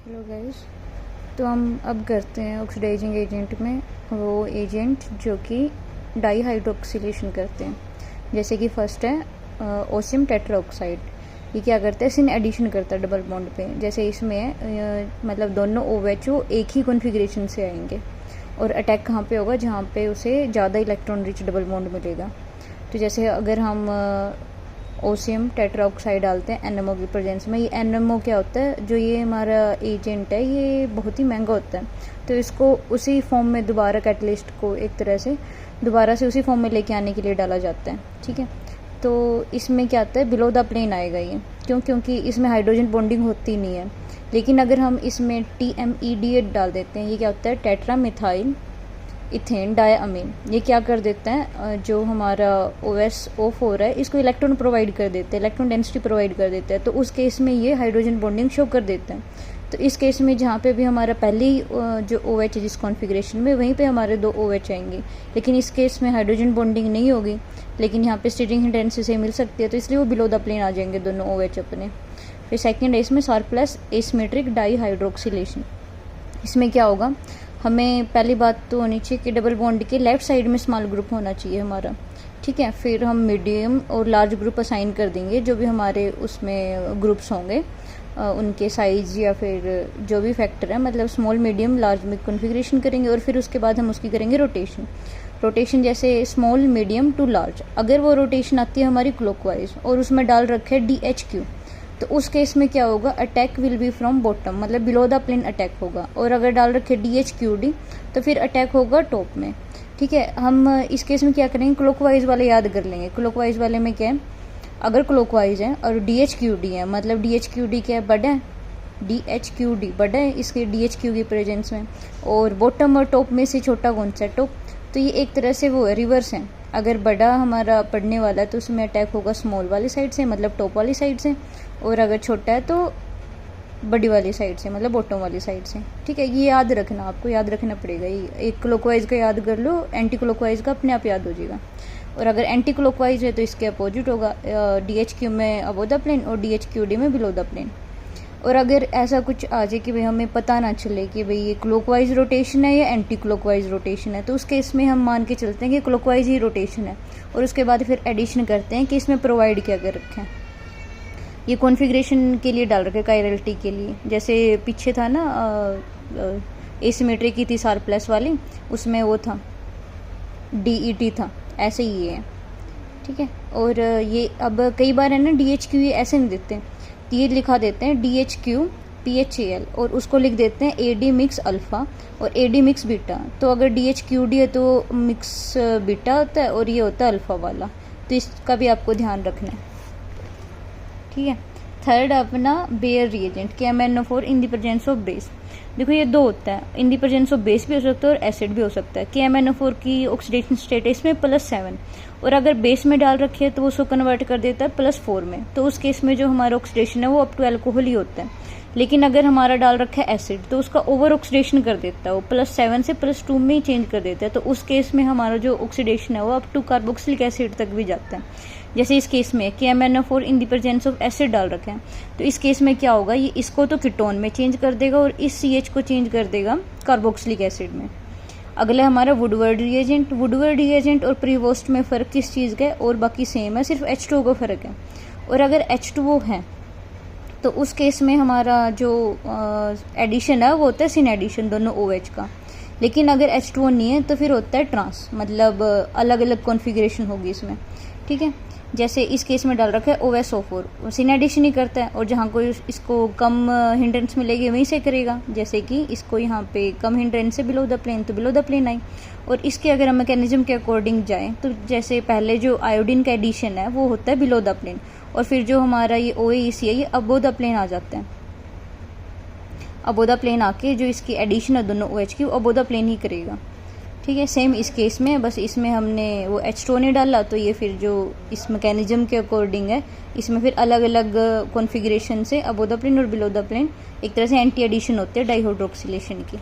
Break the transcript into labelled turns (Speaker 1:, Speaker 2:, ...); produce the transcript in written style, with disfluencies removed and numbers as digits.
Speaker 1: Hello guys. तो हम अब करते हैं ऑक्सीडाइजिंग एजेंट में वो एजेंट जो कि डाई हाइड्रोक्सिलेशन करते हैं। जैसे कि फर्स्ट है ओसियम टेट्राऑक्साइड। ये क्या करता है, सिन एडिशन करता है डबल बॉन्ड पे। जैसे इसमें है मतलब दोनों OHO एक ही कॉन्फ़िगरेशन से आएंगे और अटैक कहाँ पे होगा, जहाँ पे उसे ज़्यादा इलेक्ट्रॉन रिच डबल बॉन्ड मिलेगा। तो जैसे अगर हम ओसियम टेट्राऑक्साइड डालते हैं NMO की प्रेजेंस में, ये NMO क्या होता है, जो ये हमारा एजेंट है ये बहुत ही महंगा होता है। तो इसको उसी फॉर्म में दोबारा कैटलिस्ट को एक तरह से दोबारा से उसी फॉर्म में लेके आने के लिए डाला जाता है। ठीक है, तो इसमें क्या आता है, बिलो द प्लेन आएगा ये। क्योंकि इसमें हाइड्रोजन बॉन्डिंग होती नहीं है। लेकिन अगर हम इसमें TMED डाल देते हैं, ये क्या होता है, टेट्रा मिथाइल इथेन डायअमीन। ये क्या कर देता है, जो हमारा OSO4 है इसको इलेक्ट्रॉन प्रोवाइड कर देते हैं, इलेक्ट्रॉन डेंसिटी प्रोवाइड कर देता है। तो उस केस में ये हाइड्रोजन बॉन्डिंग शो कर देता है। तो इस केस में जहाँ पे भी हमारा पहले ही जो OH है जिस कॉन्फ़िगरेशन में, वहीं पे हमारे 2 OH आएंगे। लेकिन इस केस में हाइड्रोजन बॉन्डिंग नहीं होगी, लेकिन यहाँ पे स्टीरिंग डेंसिटी से मिल सकती है, तो इसलिए वो बिलो द प्लेन आ जाएंगे दोनों OH अपने। फिर सेकेंड है इसमें शार्पलेस एसिमेट्रिक डाई हाइड्रोक्सिलेशन। इसमें क्या होगा, हमें पहली बात तो होनी चाहिए कि डबल बॉन्ड के लेफ्ट साइड में स्मॉल ग्रुप होना चाहिए हमारा। ठीक है, फिर हम मीडियम और लार्ज ग्रुप असाइन कर देंगे, जो भी हमारे उसमें ग्रुप्स होंगे उनके साइज या फिर जो भी फैक्टर है, मतलब स्मॉल मीडियम लार्ज में कॉन्फ़िगरेशन करेंगे। और फिर उसके बाद हम उसकी करेंगे रोटेशन जैसे स्मॉल मीडियम टू लार्ज। अगर वो रोटेशन आती है हमारी क्लॉकवाइज और उसमें डाल रखे है DHQ, तो उस केस में क्या होगा, attack will be from bottom, मतलब बिलो द प्लेन अटैक होगा। और अगर डाल रखे DHQD तो फिर अटैक होगा टॉप में। ठीक है, हम इस केस में क्या करेंगे, क्लॉकवाइज वाले याद कर लेंगे। क्लॉकवाइज वाले में क्या है, अगर क्लॉकवाइज है और DHQD है, मतलब DHQD क्या है, बड़ा है, DHQD बड़ा है इसके DHQ की प्रेजेंस में, और बॉटम और टॉप में से छोटा कौन सा है, टॉप। तो ये एक तरह से वो रिवर्स है। अगर बड़ा हमारा पढ़ने वाला है तो उसमें अटैक होगा स्मॉल वाली साइड से, मतलब टॉप वाली साइड से, और अगर छोटा है तो बड़ी वाली साइड से, मतलब बॉटम वाली साइड से। ठीक है, ये याद रखना, आपको याद रखना पड़ेगा। ये एक क्लॉकवाइज का याद कर लो, एंटी क्लॉकवाइज का अपने आप याद हो जाएगा। और अगर एंटी क्लॉकवाइज है तो इसके अपोजिट होगा, DHQ में अबो द प्लेन और DHQD में बिलो द प्लेन। और अगर ऐसा कुछ आ जाए कि भाई हमें पता ना चले कि भाई ये क्लॉकवाइज रोटेशन है या एंटी क्लॉकवाइज रोटेशन है, तो उस केस में हम मान के चलते हैं कि क्लॉकवाइज ही रोटेशन है। और उसके बाद फिर एडिशन करते हैं कि इसमें प्रोवाइड क्या कर रखे हैं। ये कॉन्फ़िगरेशन के लिए डाल रखे कायरलिटी के लिए। जैसे पीछे था ना एसिमेट्री की थी शार्पलेस वाली, उसमें वो था DET था, ऐसे ही है। ठीक है, और ये अब कई बार है ना DHQ ये ऐसे नहीं देते, ये लिखा देते हैं DHQ PHAL और उसको लिख देते हैं AD मिक्स अल्फ़ा और AD मिक्स बीटा। तो अगर DHQD है तो मिक्स बीटा होता है और ये होता है अल्फ़ा वाला, तो इसका भी आपको ध्यान रखना है। ठीक है, थर्ड अपना Baeyer reagent KMnO4 in the presence of base. देखो ये 2 होता है, in the presence of base भी हो सकता है और एसिड भी हो सकता है। KMnO4 की ऑक्सीडेशन स्टेट है इसमें +7, और अगर बेस में डाल रखी है तो वो उसको कन्वर्ट कर देता है +4 में। तो उस केस में जो हमारा ऑक्सीडेशन है वो अप टू एल्कोहल ही होता है। लेकिन अगर हमारा डाल रखा है एसिड तो उसका ओवर ऑक्सीडेशन कर देता है, वो +7 से +2 में ही चेंज कर देता है। तो उस केस में हमारा जो ऑक्सीडेशन है वो अप टू कार्बोक्सिलिक एसिड तक भी जाता है। जैसे इस केस में KMnO4 in the presence of acid डाल रखे हैं, तो इस केस में क्या होगा, ये इसको तो कीटोन में चेंज कर देगा और इस CH को चेंज कर देगा कार्बोक्सिलिक एसिड में। अगला हमारा वुडवर्ड रिएजेंट और प्रीवोस्ट में फ़र्क किस चीज़ का है, और बाकी सेम है, सिर्फ H2O का फ़र्क है। और अगर H2O है तो उस केस में हमारा जो एडिशन है वो होता है सिन एडिशन दोनों OH का। लेकिन अगर H2O नहीं है तो फिर होता है ट्रांस, मतलब अलग अलग कॉन्फ़िगरेशन होगी इसमें। ठीक है, जैसे इस केस में डाल रखा है OSO4, सिन एडिशन ही करता है, और जहाँ कोई इसको कम हिंड्रेंस मिलेगी वहीं से करेगा। जैसे कि इसको यहाँ पे कम हिंड्रेंस से बिलो द प्लेन, तो बिलो द प्लेन आई। और इसके अगर हम मैकेनिज्म के अकॉर्डिंग जाएँ तो जैसे पहले जो आयोडीन का एडिशन है वो होता है बिलो द प्लेन, और फिर जो हमारा ये OAEC है ये अबो द प्लेन आ जाता है। अबो द प्लेन आके जो इसकी एडिशन है दोनों OH की, वो अबो द प्लेन ही करेगा। ठीक है, सेम इस केस में, बस इसमें हमने वो H2O नहीं डाला, तो ये फिर जो इस मैकेनिज्म के अकॉर्डिंग है इसमें फिर अलग अलग कॉन्फ़िगरेशन से अबो द प्लेन और बिलो द प्लेन एक तरह से एंटी एडिशन होते हैं डाईहाइड्रोक्सिलेशन की।